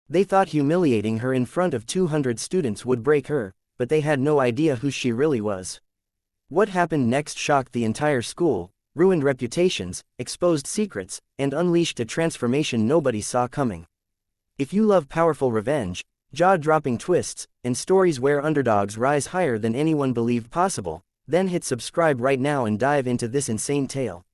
They thought humiliating her in front of 200 students would break her, but they had no idea who she really was. What happened next shocked the entire school, ruined reputations, exposed secrets, and unleashed a transformation nobody saw coming. If you love powerful revenge, jaw-dropping twists, and stories where underdogs rise higher than anyone believed possible, then hit subscribe right now and dive into this insane tale.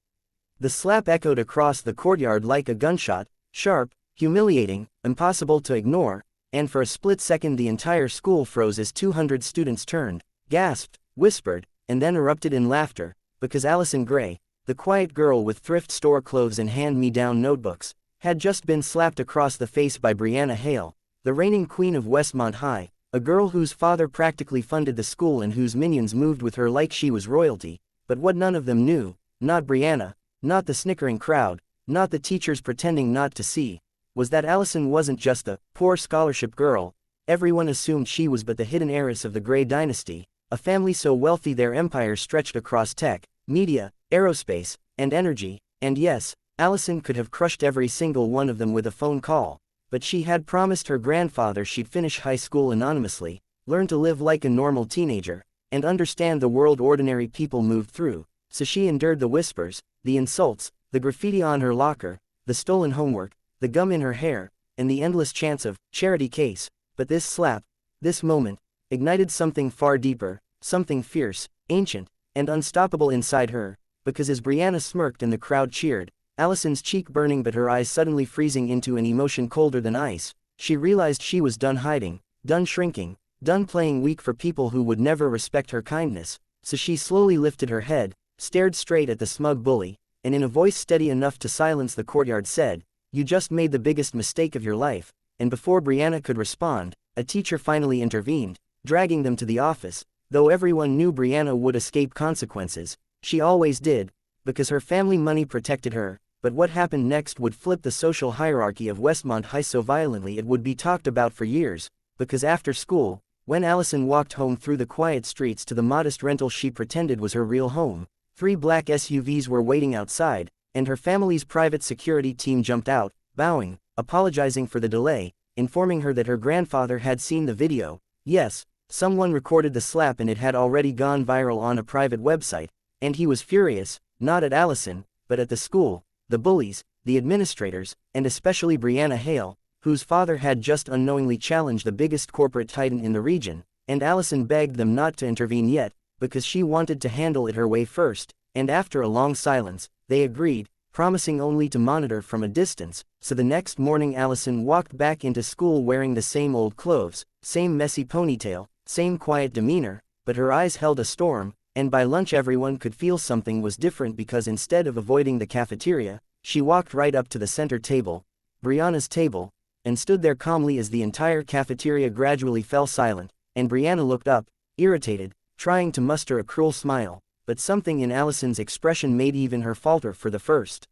The slap echoed across the courtyard like a gunshot, sharp, humiliating, impossible to ignore, and for a split second the entire school froze as 200 students turned, gasped, whispered, and then erupted in laughter, because Allison Gray, the quiet girl with thrift store clothes and hand-me-down notebooks, had just been slapped across the face by Brianna Hale, the reigning queen of Westmont High, a girl whose father practically funded the school and whose minions moved with her like she was royalty. But what none of them knew, not Brianna, not the snickering crowd, not the teachers pretending not to see, was that Allison wasn't just a poor scholarship girl. Everyone assumed she was but the hidden heiress of the Gray dynasty, a family so wealthy their empire stretched across tech, media, aerospace, and energy, and yes, Allison could have crushed every single one of them with a phone call, but she had promised her grandfather she'd finish high school anonymously, learn to live like a normal teenager, and understand the world ordinary people moved through, so she endured the whispers, the insults, the graffiti on her locker, the stolen homework, the gum in her hair, and the endless chants of charity case. But this slap, this moment, ignited something far deeper, something fierce, ancient, and unstoppable inside her, because as Brianna smirked and the crowd cheered, Allison's cheek burning but her eyes suddenly freezing into an emotion colder than ice, she realized she was done hiding, done shrinking, done playing weak for people who would never respect her kindness, so she slowly lifted her head, stared straight at the smug bully, and in a voice steady enough to silence the courtyard said, "You just made the biggest mistake of your life." And before Brianna could respond, a teacher finally intervened, dragging them to the office. Though everyone knew Brianna would escape consequences, she always did, because her family money protected her. But what happened next would flip the social hierarchy of Westmont High so violently it would be talked about for years, because after school, when Allison walked home through the quiet streets to the modest rental she pretended was her real home, 3 black SUVs were waiting outside, and her family's private security team jumped out, bowing, apologizing for the delay, informing her that her grandfather had seen the video. Yes, someone recorded the slap and it had already gone viral on a private website, and he was furious, not at Allison, but at the school, the bullies, the administrators, and especially Brianna Hale, whose father had just unknowingly challenged the biggest corporate titan in the region, and Allison begged them not to intervene yet, because she wanted to handle it her way first, and after a long silence, they agreed, promising only to monitor from a distance. So the next morning Allison walked back into school wearing the same old clothes, same messy ponytail, same quiet demeanor, but her eyes held a storm, and by lunch everyone could feel something was different because instead of avoiding the cafeteria, she walked right up to the center table, Brianna's table, and stood there calmly as the entire cafeteria gradually fell silent, and Brianna looked up, irritated, trying to muster a cruel smile, but something in Allison's expression made even her falter for the first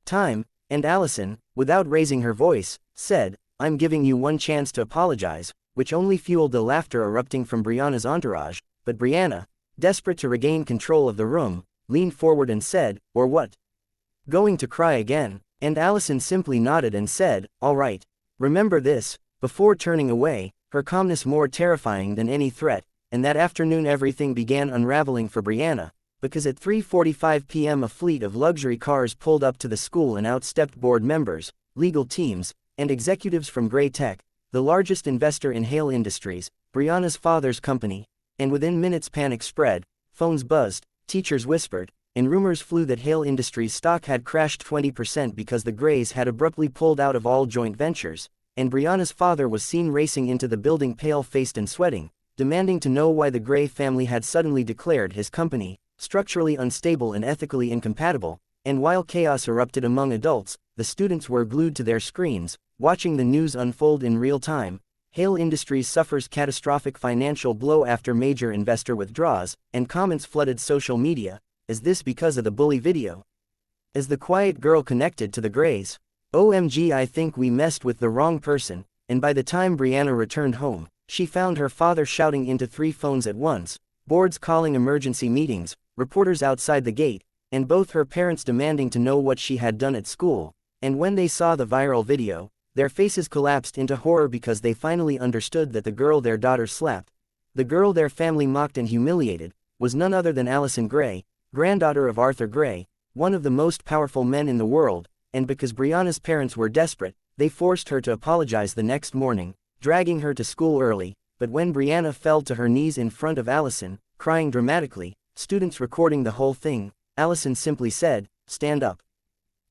time, and Allison, without raising her voice, said, "I'm giving you one chance to apologize," which only fueled the laughter erupting from Brianna's entourage, but Brianna, desperate to regain control of the room, leaned forward and said, "Or what? Going to cry again?" And Allison simply nodded and said, "All right. Remember this," before turning away, her calmness more terrifying than any threat. And that afternoon everything began unraveling for Brianna, because at 3:45 p.m. a fleet of luxury cars pulled up to the school and out stepped board members, legal teams, and executives from Gray Tech, the largest investor in Hale Industries, Brianna's father's company. And within minutes panic spread, phones buzzed, teachers whispered, and rumors flew that Hale Industries stock had crashed 20% because the Grays had abruptly pulled out of all joint ventures, and Brianna's father was seen racing into the building pale-faced and sweating, demanding to know why the Gray family had suddenly declared his company structurally unstable and ethically incompatible. And while chaos erupted among adults, the students were glued to their screens, watching the news unfold in real time. Hale Industries suffers catastrophic financial blow after major investor withdraws, and comments flooded social media. Is this because of the bully video? Is the quiet girl connected to the Grays? OMG, I think we messed with the wrong person. And by the time Brianna returned home, she found her father shouting into 3 phones at once, boards calling emergency meetings, reporters outside the gate, and both her parents demanding to know what she had done at school. And when they saw the viral video, their faces collapsed into horror because they finally understood that the girl their daughter slapped, the girl their family mocked and humiliated, was none other than Allison Gray, granddaughter of Arthur Gray, one of the most powerful men in the world, and because Brianna's parents were desperate, they forced her to apologize the next morning, dragging her to school early. But when Brianna fell to her knees in front of Allison, crying dramatically, students recording the whole thing, Allison simply said, "Stand up.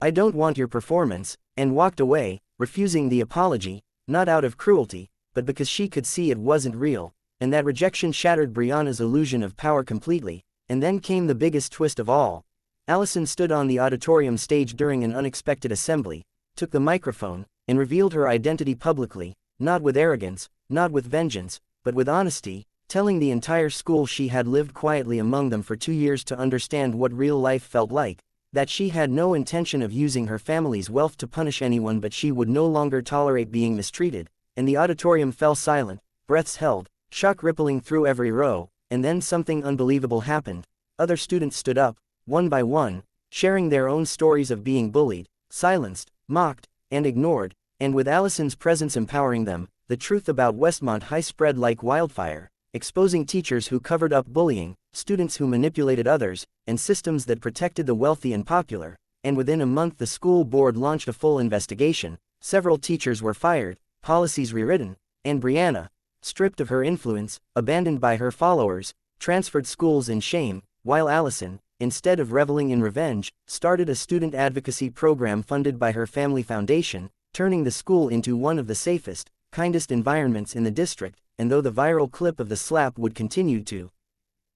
I don't want your performance," and walked away, refusing the apology, not out of cruelty, but because she could see it wasn't real, and that rejection shattered Brianna's illusion of power completely. And then came the biggest twist of all. Allison stood on the auditorium stage during an unexpected assembly, took the microphone, and revealed her identity publicly, not with arrogance, not with vengeance, but with honesty, telling the entire school she had lived quietly among them for 2 years to understand what real life felt like, that she had no intention of using her family's wealth to punish anyone, but she would no longer tolerate being mistreated. And the auditorium fell silent, breaths held, shock rippling through every row. And then something unbelievable happened. Other students stood up, one by one, sharing their own stories of being bullied, silenced, mocked, and ignored, and with Allison's presence empowering them, the truth about Westmont High spread like wildfire, exposing teachers who covered up bullying, students who manipulated others, and systems that protected the wealthy and popular. And within a month the school board launched a full investigation, several teachers were fired, policies rewritten, and Brianna, stripped of her influence, abandoned by her followers, transferred schools in shame, while Allison, instead of reveling in revenge, started a student advocacy program funded by her family foundation, turning the school into one of the safest, kindest environments in the district. And though the viral clip of the slap would continue to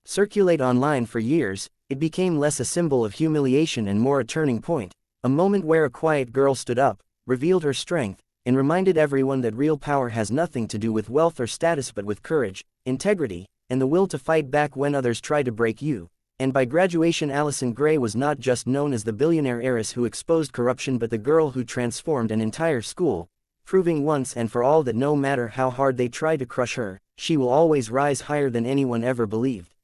circulate online for years, it became less a symbol of humiliation and more a turning point, a moment where a quiet girl stood up, revealed her strength, and reminded everyone that real power has nothing to do with wealth or status but with courage, integrity, and the will to fight back when others try to break you. And by graduation Allison Gray was not just known as the billionaire heiress who exposed corruption but the girl who transformed an entire school, proving once and for all that no matter how hard they try to crush her, she will always rise higher than anyone ever believed.